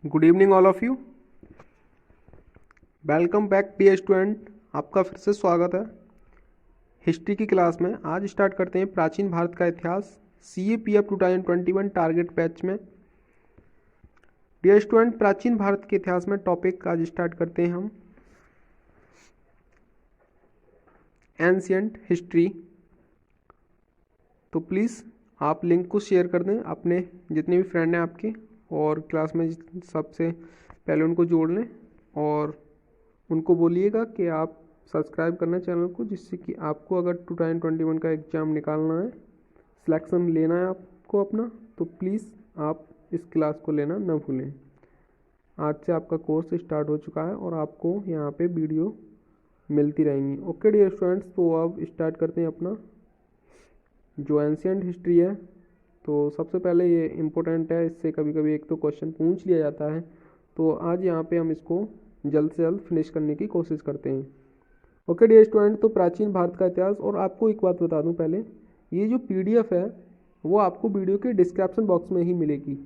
Good evening all of you. Welcome back dear student, आपका फिर से स्वागत है हिस्ट्री की क्लास में। आज स्टार्ट करते हैं प्राचीन भारत का इतिहास CAPF 2021 टारगेट बैच में। डियर स्टूडेंट, प्राचीन भारत के इतिहास में टॉपिक आज स्टार्ट करते हैं हम एंशिएंट हिस्ट्री। तो प्लीज़ आप लिंक को शेयर कर दें अपने जितने भी फ्रेंड हैं आपके, और क्लास में सबसे पहले उनको जोड़ लें और उनको बोलिएगा कि आप सब्सक्राइब करना चैनल को, जिससे कि आपको अगर 2021 का एग्ज़ाम निकालना है, सिलेक्शन लेना है आपको अपना, तो प्लीज़ आप इस क्लास को लेना ना भूलें। आज से आपका कोर्स स्टार्ट हो चुका है और आपको यहाँ पे वीडियो मिलती रहेंगी। ओके डियर स्टूडेंट्स, तो अब स्टार्ट करते हैं अपना जो एंशिएंट हिस्ट्री है। तो सबसे पहले ये इम्पोर्टेंट है, इससे कभी कभी एक तो क्वेश्चन पूछ लिया जाता है, तो आज यहाँ पे हम इसको जल्द से जल्द फिनिश करने की कोशिश करते हैं। ओके डियर स्टूडेंट, तो प्राचीन भारत का इतिहास। और आपको एक बात बता दूं पहले, ये जो PDF है वो आपको वीडियो के डिस्क्रिप्शन बॉक्स में ही मिलेगी,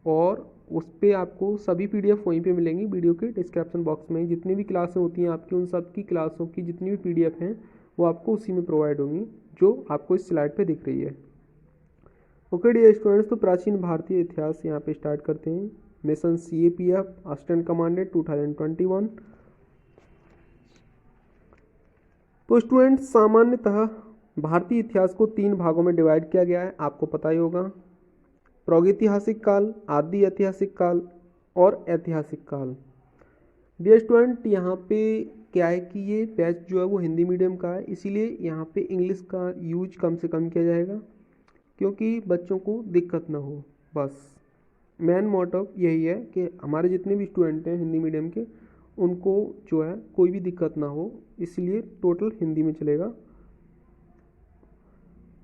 और उस पर आपको सभी PDF वहीं पे मिलेंगी वीडियो के डिस्क्रिप्शन बॉक्स में। जितनी भी क्लासें होती हैं आपकी, उन सब की क्लासों की जितनी भी PDF हैं वो आपको उसी में प्रोवाइड होंगी, जो आपको इस स्लाइड पे दिख रही है। ओके डियर स्टूडेंट्स, तो प्राचीन भारतीय इतिहास यहाँ पे स्टार्ट करते हैं। Mission CAPF assistant commandant 2021। तो स्टूडेंट, सामान्यतः भारतीय इतिहास को 3 भागों में डिवाइड किया गया है, आपको पता ही होगा। प्रागैतिहासिक काल, आदि ऐतिहासिक काल और ऐतिहासिक काल। डियर स्टूडेंट, यहाँ पे क्या है कि ये बैच जो है वो हिंदी मीडियम का है, इसीलिए यहाँ पे इंग्लिश का यूज कम से कम किया जाएगा, क्योंकि बच्चों को दिक्कत ना हो। बस मेन मोटिव यही है कि हमारे जितने भी स्टूडेंट हैं हिंदी मीडियम के, उनको जो है कोई भी दिक्कत ना हो, इसलिए टोटल हिंदी में चलेगा।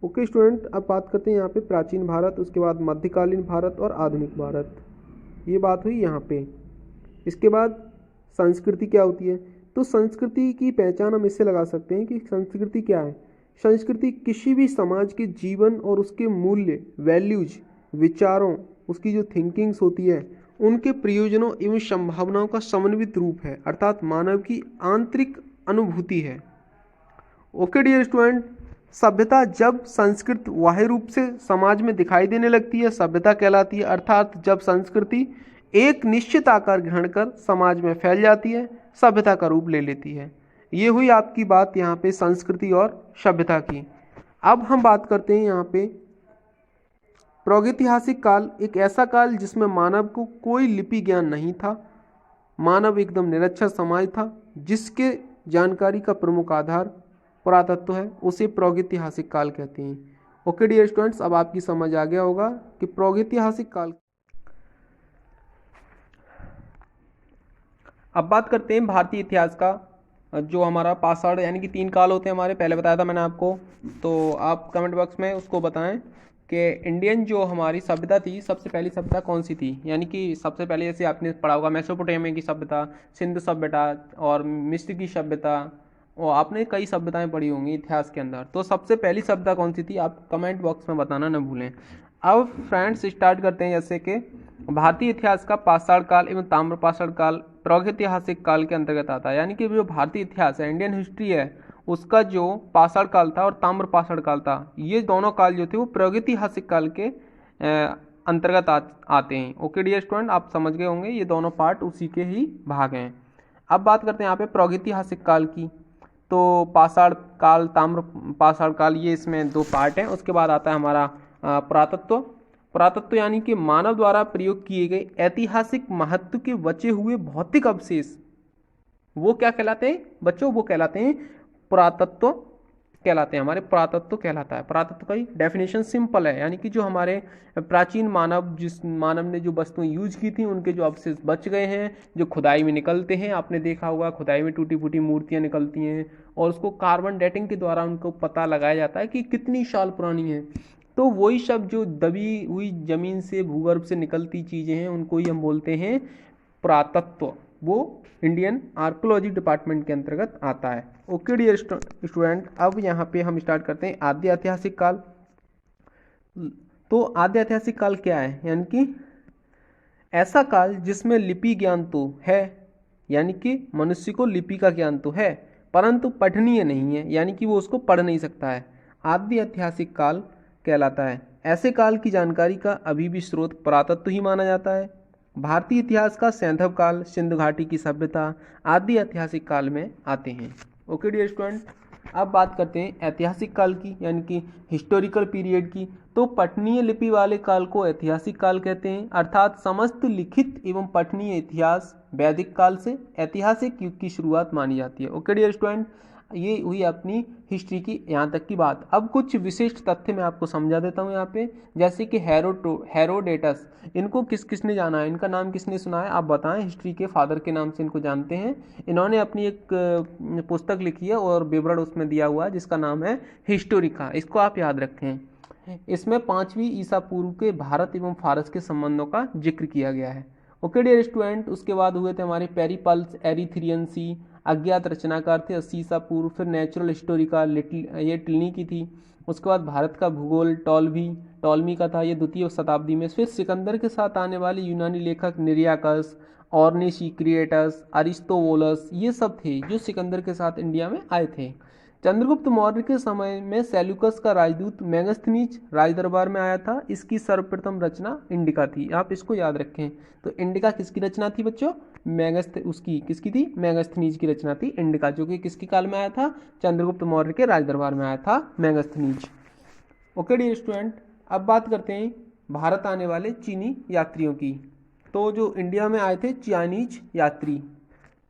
ओके स्टूडेंट, अब बात करते हैं यहाँ पे प्राचीन भारत, उसके बाद मध्यकालीन भारत और आधुनिक भारत। ये बात हुई यहाँ पे। इसके बाद संस्कृति क्या होती है। तो संस्कृति की पहचान हम इससे लगा सकते हैं कि संस्कृति क्या है। संस्कृति किसी भी समाज के जीवन और उसके मूल्य, वैल्यूज, विचारों, उसकी जो थिंकिंग्स होती है, उनके प्रयोजनों एवं संभावनाओं का समन्वित रूप है, अर्थात मानव की आंतरिक अनुभूति है। ओके डियर स्टूडेंट, सभ्यता जब संस्कृत बाह्य रूप से समाज में दिखाई देने लगती है, सभ्यता कहलाती है। अर्थात जब संस्कृति एक निश्चित आकार ग्रहण कर समाज में फैल जाती है, सभ्यता का रूप ले लेती है। ये हुई आपकी बात यहाँ पे संस्कृति और सभ्यता की। अब हम बात करते हैं यहाँ पे प्रागैतिहासिक काल। एक ऐसा काल जिसमें मानव को कोई लिपि ज्ञान नहीं था, मानव एकदम निरक्षर समाज था, जिसके जानकारी का प्रमुख आधार पुरातत्व है, उसे प्रागैतिहासिक काल कहते हैं। ओके डियर स्टूडेंट्स, अब आपकी समझ आ गया होगा कि प्रागैतिहासिक काल। अब बात करते हैं भारतीय इतिहास का, जो हमारा पाषाण यानी कि 3 काल होते हैं हमारे, पहले बताया था मैंने आपको। तो आप कमेंट बॉक्स में उसको बताएं कि इंडियन जो हमारी सभ्यता थी, सबसे पहली सभ्यता कौन सी थी। यानी कि सबसे पहले जैसे आपने पढ़ा होगा मेसोपोटामिया की सभ्यता, सिंधु सभ्यता और मिस्र की सभ्यता, और आपने कई सभ्यताएं पढ़ी होंगी इतिहास के अंदर। तो सबसे पहली सभ्यता कौन सी थी, आप कमेंट बॉक्स में बताना न भूलें। अब फ्रेंड्स स्टार्ट करते हैं, जैसे कि भारतीय इतिहास का पाषाण काल एवं ताम्रपाषाण काल प्रागैतिहासिक काल के अंतर्गत आता है। यानी कि जो भारतीय इतिहास है, इंडियन हिस्ट्री है, उसका जो पाषाण काल था और ताम्रपाषाण काल था, ये दोनों काल जो थे वो प्रागैतिहासिक काल के अंतर्गत आते हैं। ओके डियर स्टूडेंट, आप समझ गए होंगे, ये दोनों पार्ट उसी के ही भाग हैं। अब बात करते हैं यहाँ पे प्रागैतिहासिक काल की। तो पाषाण काल, ताम्रपाषाण काल, ये इसमें 2 पार्ट हैं। उसके बाद आता है हमारा पुरातत्व। पुरातत्व यानी कि मानव द्वारा प्रयोग किए गए ऐतिहासिक महत्व के बचे हुए भौतिक अवशेष, वो क्या कहलाते हैं बच्चों, वो कहलाते हैं पुरातत्व कहलाते हैं, हमारे पुरातत्व कहलाता है। पुरातत्व का डेफिनेशन सिंपल है, यानी कि जो हमारे प्राचीन मानव, जिस मानव ने जो वस्तुएं यूज की थी, उनके जो अवशेष बच गए हैं, जो खुदाई में निकलते हैं, आपने देखा होगा खुदाई में टूटी फूटी मूर्तियां निकलती हैं, और उसको कार्बन डेटिंग के द्वारा उनको पता लगाया जाता है कि कितनी साल पुरानी है। तो वही सब जो दबी हुई जमीन से, भूगर्भ से निकलती चीज़ें हैं, उनको ही हम बोलते हैं पुरातत्व। वो इंडियन आर्कोलॉजी डिपार्टमेंट के अंतर्गत आता है। ओके डियर स्टूडेंट, अब यहाँ पे हम स्टार्ट करते हैं आद्य ऐतिहासिक काल। तो आद्य ऐतिहासिक काल क्या है, यानी कि ऐसा काल जिसमें लिपि ज्ञान तो है, यानी कि मनुष्य को लिपि का ज्ञान तो है परंतु पठनीय नहीं है, यानी कि वो उसको पढ़ नहीं सकता है, आदि ऐतिहासिक काल कहलाता है। ऐसे काल की जानकारी का अभी भी स्रोत पुरातत्व ही माना जाता है। भारतीय इतिहास का सैंधव काल, सिंधु घाटी की सभ्यता आदि ऐतिहासिक काल में आते हैं। ओके डियर स्टूडेंट, अब बात करते हैं ऐतिहासिक काल की, यानी कि हिस्टोरिकल पीरियड की। तो पठनीय लिपि वाले काल को ऐतिहासिक काल कहते हैं, अर्थात समस्त लिखित एवं पठनीय इतिहास वैदिक काल से ऐतिहासिक युग की शुरुआत मानी जाती है। ओके डियर स्टूडेंट, ये हुई अपनी हिस्ट्री की यहाँ तक की बात। अब कुछ विशिष्ट तथ्य मैं आपको समझा देता हूँ यहाँ पे, जैसे कि हेरोडेटस, इनको किसने जाना है, इनका नाम किसने सुना है, आप बताएं। हिस्ट्री के फादर के नाम से इनको जानते हैं। इन्होंने अपनी एक पुस्तक लिखी है और विवरण उसमें दिया हुआ है जिसका नाम है हिस्टोरिका, इसको आप याद रखें। इसमें 5वीं ईसा पूर्व के भारत एवं फारस के संबंधों का जिक्र किया गया है। ओके डियर स्टूडेंट, उसके बाद हुए थे हमारे पेरिपल्स, एरिथ्रियंसी, अज्ञात रचनाकार थे 80 ईसा पूर्व। फिर नेचुरल हिस्टोरिका ये टिल्नी की थी। उसके बाद भारत का भूगोल टॉलमी का था, ये 2वीं शताब्दी में। फिर सिकंदर के साथ आने वाले यूनानी लेखक निरियाकस, ऑर्निशिक्रिएटस, अरिस्टोवोलस, ये सब थे जो सिकंदर के साथ इंडिया में आए थे। चंद्रगुप्त मौर्य के समय में सेल्यूकस का राजदूत मेगास्थनीज राजदरबार में आया था। इसकी सर्वप्रथम रचना इंडिका थी, आप इसको याद रखें। तो इंडिका किसकी रचना थी बच्चों, किसकी थी, मेगास्थनीज की रचना थी इंडिका, जो कि किसके काल में आया था, चंद्रगुप्त मौर्य के राजदरबार में आया था मेगास्थनीज। ओके डियर स्टूडेंट, अब बात करते हैं भारत आने वाले चीनी यात्रियों की। तो जो इंडिया में आए थे चाइनीज यात्री,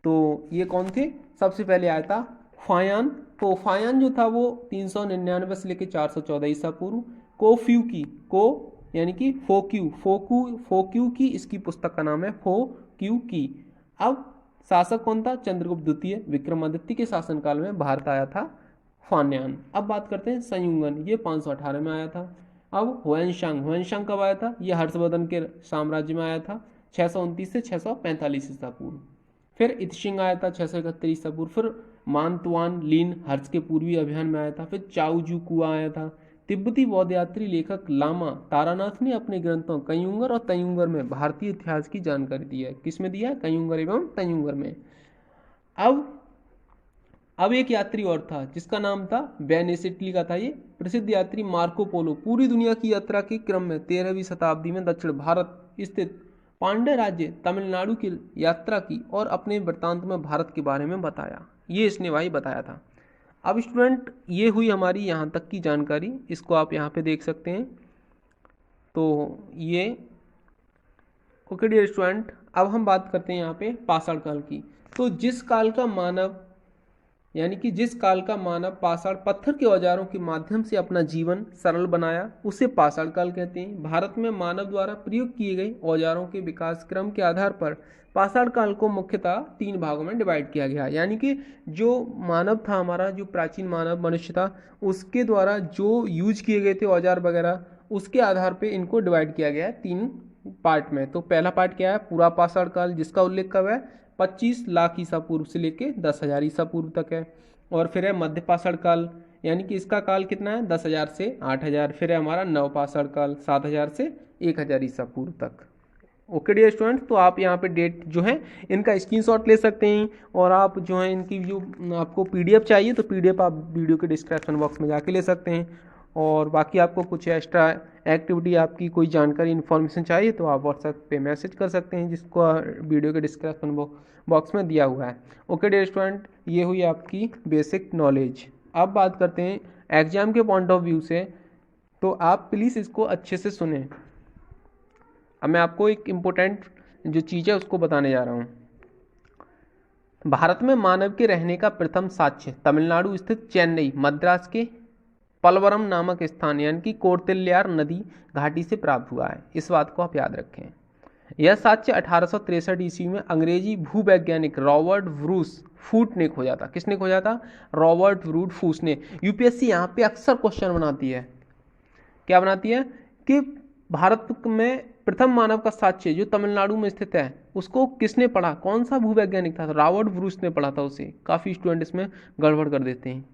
तो ये कौन थे, सबसे पहले आया था फायान। तो फायान जो था वो 399 से लेकर 414 ईसा पूर्व। को यानी कि फोक्यू की इसकी पुस्तक का नाम है फोक्यू की। अब शासक कौन था, चंद्रगुप्त द्वितीय, विक्रमादित्य के शासनकाल में भारत आया था फान्यान। अब बात करते हैं संयुंगन, ये 518 में आया था। अब हुएनशांग कब आया था, ये हर्षवर्धन के साम्राज्य में आया था 629 से 645 ईसा पूर्व। फिर इत्सिंग आया था 631 ईसा पूर्व। फिर मानतुआन लीन हर्ष के पूर्वी अभियान में आया था। फिर चाउजू कुआ आया था। तिब्बती बौद्ध यात्री लेखक लामा तारानाथ ने अपने ग्रंथों कयुंगर और तयुंगर में भारतीय इतिहास की जानकारी दी है। किसमें दिया है, कयुंगर एवं तयुंगर में। अब एक यात्री और था जिसका नाम था वेनिस, इटली का था ये प्रसिद्ध यात्री मार्को पोलो। पूरी दुनिया की यात्रा के क्रम में 13वीं शताब्दी में दक्षिण भारत स्थित पांड्य राज्य तमिलनाडु की यात्रा की और अपने वृत्तांत में भारत के बारे में बताया। ये इसने भाई बताया था। अब स्टूडेंट, ये हुई हमारी यहाँ तक की जानकारी, इसको आप यहाँ पे देख सकते हैं। तो ये ओके डियर स्टूडेंट, अब हम बात करते हैं यहाँ पे पाषाण काल की। तो जिस काल का मानव पाषाण पत्थर के औजारों के माध्यम से अपना जीवन सरल बनाया, उसे पाषाण काल कहते हैं। भारत में मानव द्वारा प्रयोग किए गए औजारों के विकास क्रम के आधार पर पाषाण काल को मुख्यतः 3 भागों में डिवाइड किया गया। यानी कि जो मानव था हमारा, जो प्राचीन मानव मनुष्य था, उसके द्वारा जो यूज किए गए थे औजार वगैरह, उसके आधार पे इनको डिवाइड किया गया है 3 पार्ट में। तो पहला पार्ट क्या है, पूरा पाषाण काल, जिसका उल्लेख कब है, 25 लाख ईसा पूर्व से लेके 10,000 ईसा पूर्व तक है। और फिर है मध्य पाषाण काल, यानी कि इसका काल कितना है, 10,000 से 8,000। फिर है हमारा नव पाषाण काल, 7,000 से 1,000 ईसा पूर्व तक। ओके डियर स्टूडेंट, तो आप यहाँ पे डेट जो है इनका स्क्रीनशॉट ले सकते हैं, और आप जो है इनकी जो आपको पीडीएफ चाहिए तो पीडीएफ आप वीडियो के डिस्क्रिप्शन बॉक्स में जाके ले सकते हैं। और बाकी आपको कुछ एक्स्ट्रा एक्टिविटी, आपकी कोई जानकारी इन्फॉर्मेशन चाहिए तो आप व्हाट्सएप पे मैसेज कर सकते हैं, जिसको वीडियो के डिस्क्रिप्शन बॉक्स में दिया हुआ है। ओके डियर स्टूडेंट, ये हुई आपकी बेसिक नॉलेज। अब बात करते हैं एग्जाम के पॉइंट ऑफ व्यू से, तो आप प्लीज़ इसको अच्छे से सुने। अब मैं आपको एक इम्पोर्टेंट जो चीज़ है उसको बताने जा रहा हूँ। भारत में मानव के रहने का प्रथम साक्ष्य तमिलनाडु स्थित चेन्नई मद्रास के पलवरम नामक स्थान यानी कि कोर्तिल्यार नदी घाटी से प्राप्त हुआ है। इस बात को आप याद रखें। यह साक्ष्य 1863 ईस्वी में अंग्रेजी भूवैज्ञानिक रॉबर्ट ब्रूस फूट ने खोजा था। किसने खोजा था, रॉबर्ट ब्रूस फूट ने। यूपीएससी यहाँ पे अक्सर क्वेश्चन बनाती है, क्या बनाती है कि भारत में प्रथम मानव का साक्ष्य जो तमिलनाडु में स्थित है उसको किसने पढ़ा, कौन सा भूवैज्ञानिक था, रॉबर्ट ब्रूस ने पढ़ा था उसे। काफ़ी स्टूडेंट इसमें गड़बड़ कर देते हैं।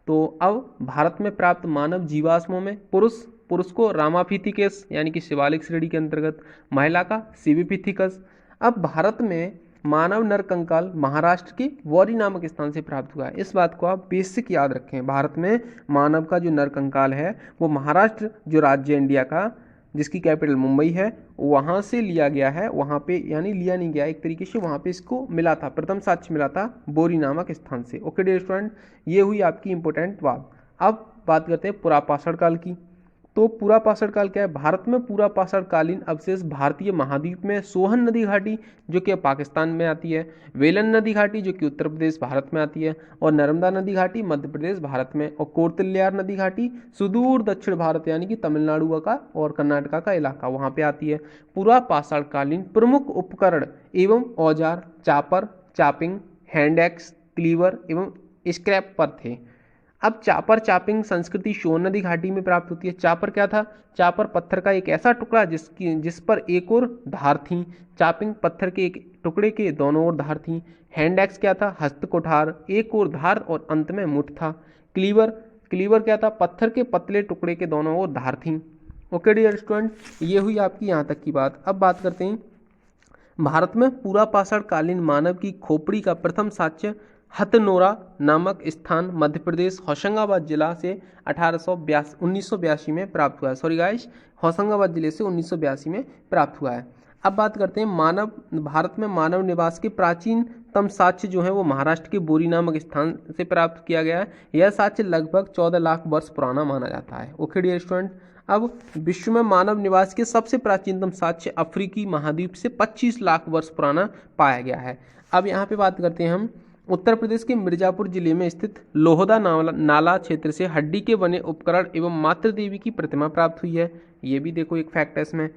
तो अब भारत में प्राप्त मानव जीवाश्मों में पुरुष पुरुष को रामापिथिकस यानी कि शिवालिक श्रेणी के अंतर्गत, महिला का सिविपिथिकस। अब भारत में मानव नर कंकाल महाराष्ट्र के वॉरी नामक स्थान से प्राप्त हुआ है। इस बात को आप बेसिक याद रखें, भारत में मानव का जो नर कंकाल है वो महाराष्ट्र जो राज्य इंडिया का जिसकी कैपिटल मुंबई है वहाँ से लिया गया है। वहाँ पे यानी लिया नहीं गया, एक तरीके से वहाँ पे इसको मिला था, प्रथम साक्ष्य मिला था बोरी नामक स्थान से। ओके डियर स्टूडेंट, ये हुई आपकी इंपॉर्टेंट बात। अब बात करते हैं पुरापाषाण काल की। तो पुरापाषाण काल क्या है? भारत में पुरापाषाणकालीन अवशेष भारतीय महाद्वीप में सोहन नदी घाटी जो कि पाकिस्तान में आती है, वेलन नदी घाटी जो कि उत्तर प्रदेश भारत में आती है, और नर्मदा नदी घाटी मध्य प्रदेश भारत में, और कोर्तल्यार नदी घाटी सुदूर दक्षिण भारत यानी कि तमिलनाडु का और कर्नाटका का इलाका वहाँ पे आती है। पुरापाषाणकालीन प्रमुख उपकरण एवं औजार चापर, चापिंग, हैंड एक्स, क्लीवर एवं स्क्रैप पर थे। अब चापर चापिंग संस्कृति सोन नदी घाटी में प्राप्त होती है। चापर क्या था? चापर पत्थर का एक ऐसा टुकड़ा जिस पर एक और धार थी। चापिंग पत्थर के एक टुकड़े के दोनों ओर धार थी। हैंड एक्स क्या था? हस्त कुठार, एक और धार और अंत में मुठ था। क्लीवर क्या था? पत्थर के पतले टुकड़े के दोनों ओर धार थी। ओके डियर स्टूडेंट, ये हुई आपकी यहाँ तक की बात। अब बात करते हैं भारत में पुरापाषाणकालीन मानव की खोपड़ी का प्रथम साक्ष्य हथनोरा नामक स्थान मध्य प्रदेश होशंगाबाद जिला से 1982 में प्राप्त हुआ है। सॉरी गाइस, होशंगाबाद जिले से 1982 में प्राप्त हुआ है। अब बात करते हैं भारत में मानव निवास के प्राचीनतम साक्ष्य जो है वो महाराष्ट्र के बोरी नामक स्थान से प्राप्त किया गया है। यह साक्ष्य लगभग 14 लाख वर्ष पुराना माना जाता है। ओके डियर स्टूडेंट, अब विश्व में मानव निवास के सबसे प्राचीनतम साक्ष्य अफ्रीकी महाद्वीप से 25 लाख वर्ष पुराना पाया गया है। अब यहाँ पे बात करते हैं हम उत्तर प्रदेश के मिर्जापुर जिले में स्थित लोहदा नाला क्षेत्र से हड्डी के बने उपकरण एवं मातृ देवी की प्रतिमा प्राप्त हुई है। ये भी देखो एक फैक्ट है इसमें।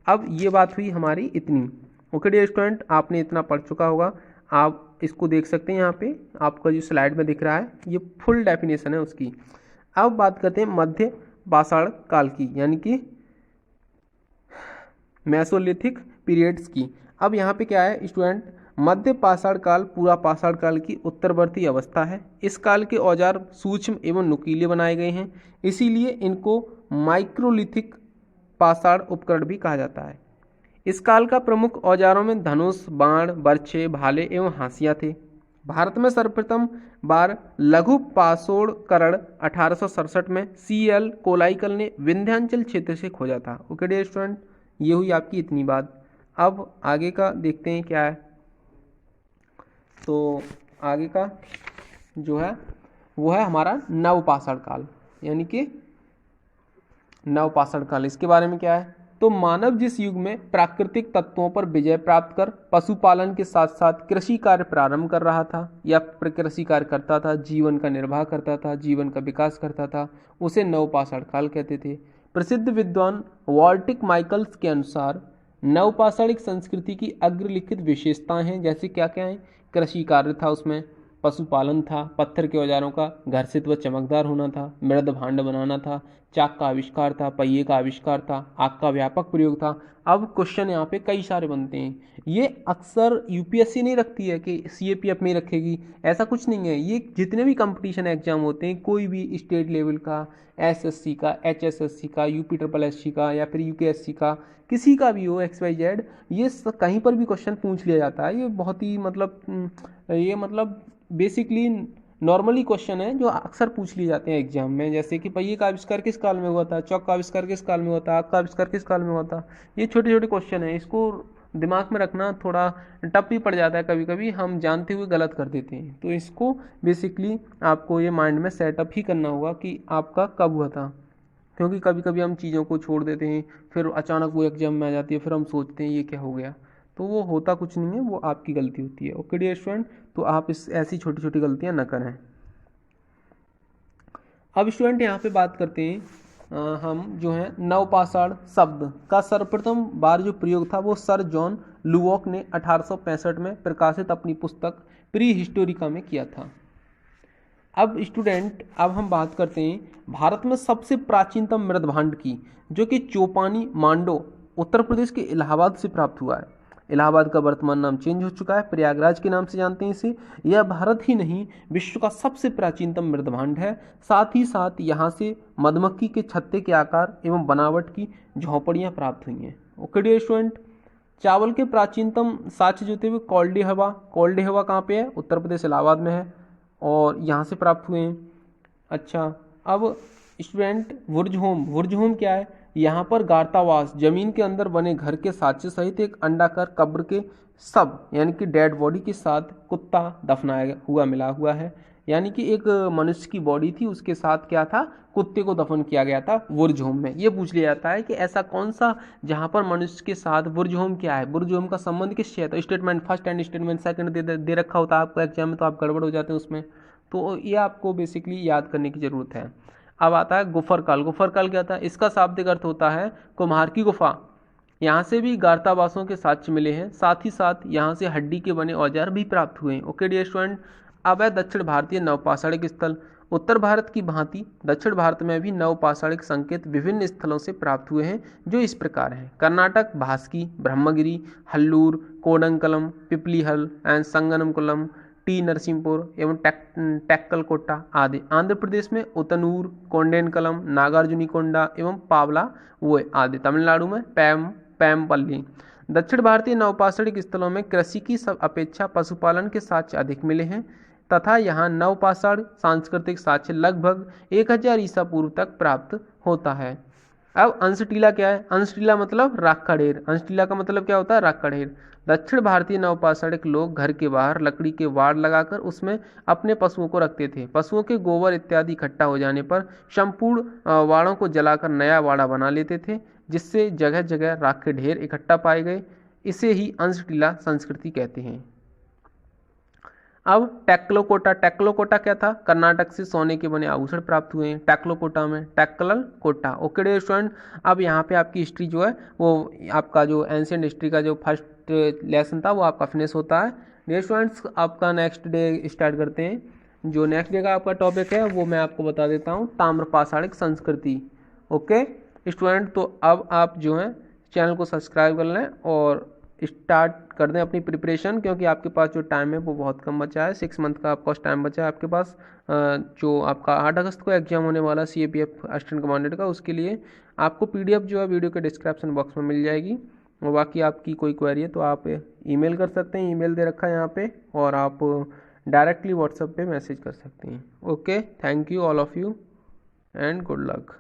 अब ये बात हुई हमारी इतनी। ओके डियर स्टूडेंट, आपने इतना पढ़ चुका होगा, आप इसको देख सकते हैं। यहाँ पे आपका जो स्लाइड में दिख रहा है ये फुल डेफिनेशन है उसकी। अब बात करते हैं मध्य पाषाण काल की यानी कि मेसोलिथिक पीरियड्स की। अब यहाँ पे क्या है स्टूडेंट, मध्य पाषाण काल पूरा पाषाण काल की उत्तरवर्ती अवस्था है। इस काल के औजार सूक्ष्म एवं नुकीले बनाए गए हैं, इसीलिए इनको माइक्रोलिथिक पाषाण उपकरण भी कहा जाता है। इस काल का प्रमुख औजारों में धनुष, बाण, बर्छे, भाले एवं हांसिया थे। भारत में सर्वप्रथम बार लघु पाषोणकरण 1867 में CL कोलाइकल ने विंध्यांचल क्षेत्र से खोजा था। ओके डियर स्टूडेंट, ये हुई आपकी इतनी बात। अब आगे का देखते हैं क्या है। तो आगे का जो है वो है हमारा नवपाषाण काल यानी कि नवपाषाण काल। इसके बारे में क्या है? तो मानव जिस युग में प्राकृतिक तत्वों पर विजय प्राप्त कर पशुपालन के साथ साथ कृषि कार्य प्रारंभ कर रहा था या कृषि कार्य करता था, जीवन का निर्वाह करता था, जीवन का विकास करता था, उसे नवपाषाण काल कहते थे। प्रसिद्ध विद्वान वॉल्टिक माइकल्स के अनुसार नवपाषाणिक संस्कृति की अग्रलिखित विशेषताएं हैं। जैसे क्या क्या हैं? कृषि कार्य था, उसमें पशुपालन था, पत्थर के औजारों का घर्षित व चमकदार होना था, मृद भांड बनाना था, चाक का आविष्कार था, पहिए का आविष्कार था, आग का व्यापक प्रयोग था। अब क्वेश्चन यहाँ पे कई सारे बनते हैं। ये अक्सर यूपीएससी नहीं रखती है कि सीएपीएफ में रखेगी, ऐसा कुछ नहीं है। ये जितने भी कंपटीशन एग्जाम होते हैं, कोई भी स्टेट लेवल का, एसएससी का, एचएसएससी का, यूपीएससी का या फिर यूकेएससी का, किसी का भी हो XYZ, ये कहीं पर भी क्वेश्चन पूछ लिया जाता है। ये बहुत ही मतलब बेसिकली नॉर्मली क्वेश्चन है जो अक्सर पूछ लिए जाते हैं एग्जाम में। जैसे कि पहिए का आविष्कार किस काल में हुआ था, चौक का आविष्कार किस काल में हुआ था, आग का आविष्कार किस काल में हुआ था। ये छोटे छोटे क्वेश्चन है, इसको दिमाग में रखना थोड़ा टफ भी पड़ जाता है, कभी कभी हम जानते हुए गलत कर देते हैं। तो इसको बेसिकली आपको ये माइंड में सेटअप ही करना होगा कि आपका कब हुआ था, क्योंकि कभी कभी हम चीज़ों को छोड़ देते हैं, फिर अचानक वो एग्जाम में आ जाती है, फिर हम सोचते हैं ये क्या हो गया। तो वो होता कुछ नहीं है, वो आपकी गलती होती है। ओके डियर स्टूडेंट, तो आप ऐसी छोटी छोटी गलतियां न करें। अब स्टूडेंट यहाँ पे बात करते हैं हम जो है नवपाषाण शब्द का सर्वप्रथम बार जो प्रयोग था वो सर जॉन लुवॉक ने 1865 में प्रकाशित अपनी पुस्तक प्री हिस्टोरिका में किया था। अब स्टूडेंट अब हम बात करते हैं भारत में सबसे प्राचीनतम मृदभांड की, जो कि चौपानी मांडो उत्तर प्रदेश के इलाहाबाद से प्राप्त हुआ है। इलाहाबाद का वर्तमान नाम चेंज हो चुका है, प्रयागराज के नाम से जानते हैं इसे। यह भारत ही नहीं विश्व का सबसे प्राचीनतम मृदभांड है। साथ ही साथ यहाँ से मधुमक्खी के छत्ते के आकार एवं बनावट की झोपड़ियाँ प्राप्त हुई हैं। ओके डियर स्टूडेंट, चावल के प्राचीनतम साक्ष्य जो थे वो कौल्डे हवा कहाँ पे है? उत्तर प्रदेश इलाहाबाद में है और यहाँ से प्राप्त हुए हैं। अच्छा, अब स्टूडेंट वुर्ज होम क्या है? यहाँ पर गार्तावास जमीन के अंदर बने घर के साक्ष्य सहित एक अंडाकार कब्र के सब यानी कि डेड बॉडी के साथ कुत्ता दफनाया हुआ मिला हुआ है। यानी कि एक मनुष्य की बॉडी थी, उसके साथ क्या था? कुत्ते को दफन किया गया था वुर्ज होम में। ये पूछ लिया जाता है कि ऐसा कौन सा जहाँ पर मनुष्य के साथ वुर्ज होम क्या है? वुर्ज होम का संबंध किससे है? तो statement first and statement second दे रखा होता है आपको एग्जाम में, तो आप गड़बड़ हो जाते हैं उसमें। तो ये आपको बेसिकली याद करने की जरूरत है। अब आता है गुफरकाल। गुफरकाल क्या था? इसका शाब्दिक अर्थ होता है कुम्हार की गुफा। यहाँ से भी गार्तावासों के साक्ष्य मिले हैं, साथ ही साथ यहाँ से हड्डी के बने औजार भी प्राप्त हुए हैं। ओके डियर स्टूडेंट, अब है दक्षिण भारतीय नवपाषाणिक स्थल। उत्तर भारत की भांति दक्षिण भारत में भी नवपाषाणिक संकेत विभिन्न स्थलों से प्राप्त हुए हैं, जो इस प्रकार हैं। कर्नाटक भास्की, ब्रह्मगिरी, हल्लूर, कोडंकलम, पिपलीहल एंड संगनमकुलम, टी नरसिंहपुर एवं टेक्कलकोटा आदि। आंध्र प्रदेश में उतनूर, कोंडेनकलम, नागार्जुनीकोंडा एवं पावला वो आदि। तमिलनाडु में पैमपल्ली। दक्षिण भारतीय नवपाषाणिक स्थलों में कृषि की सब अपेक्षा पशुपालन के साक्ष्य अधिक मिले हैं तथा यहाँ नवपाषाण सांस्कृतिक साक्ष्य लगभग 1000 ईसा पूर्व तक प्राप्त होता है। अब अंशटीला क्या है? अंशटीला मतलब राख का ढेर। अंशटीला का मतलब क्या होता है? राख का ढेर। दक्षिण भारतीय नवपाषाणिक लोग घर के बाहर लकड़ी के वाड़ लगाकर उसमें अपने पशुओं को रखते थे। पशुओं के गोबर इत्यादि इकट्ठा हो जाने पर संपूर्ण वाड़ों को जलाकर नया वाड़ा बना लेते थे, जिससे जगह जगह राख के ढेर इकट्ठा पाए गए। इसे ही अंशटीला संस्कृति कहते हैं। अब टेक्लोकोटा क्या था? कर्नाटक से सोने के बने आभूषण प्राप्त हुए हैं टेक्लोकोटा में। टेक्कल कोटा। ओके डियर स्टूडेंट, अब यहाँ पे आपकी हिस्ट्री जो है वो आपका जो एंशिएंट हिस्ट्री का जो फर्स्ट लेसन था वो आपका फिनिश होता है। डियर स्टूडेंट्स, आपका नेक्स्ट डे स्टार्ट करते हैं। जो नेक्स्ट डे का आपका टॉपिक है वो मैं आपको बता देता हूँ, ताम्रपाषाणिक संस्कृति। ओके स्टूडेंट, तो अब आप जो है चैनल को सब्सक्राइब कर लें और स्टार्ट कर दें अपनी प्रिपरेशन, क्योंकि आपके पास जो टाइम है वो बहुत कम बचा है। 6 मंथ का आपका टाइम बचा है आपके पास। जो आपका 8 अगस्त को एग्जाम होने वाला CAPF असिस्टेंट कमांडेंट का, उसके लिए आपको PDF जो है वीडियो के डिस्क्रिप्शन बॉक्स में मिल जाएगी। और बाकी आपकी कोई क्वेरी है तो आप ईमेल कर सकते हैं, ईमेल दे रखा है यहाँ पे, और आप डायरेक्टली व्हाट्सएप पे मैसेज कर सकते हैं। Okay, thank you all of you and good luck.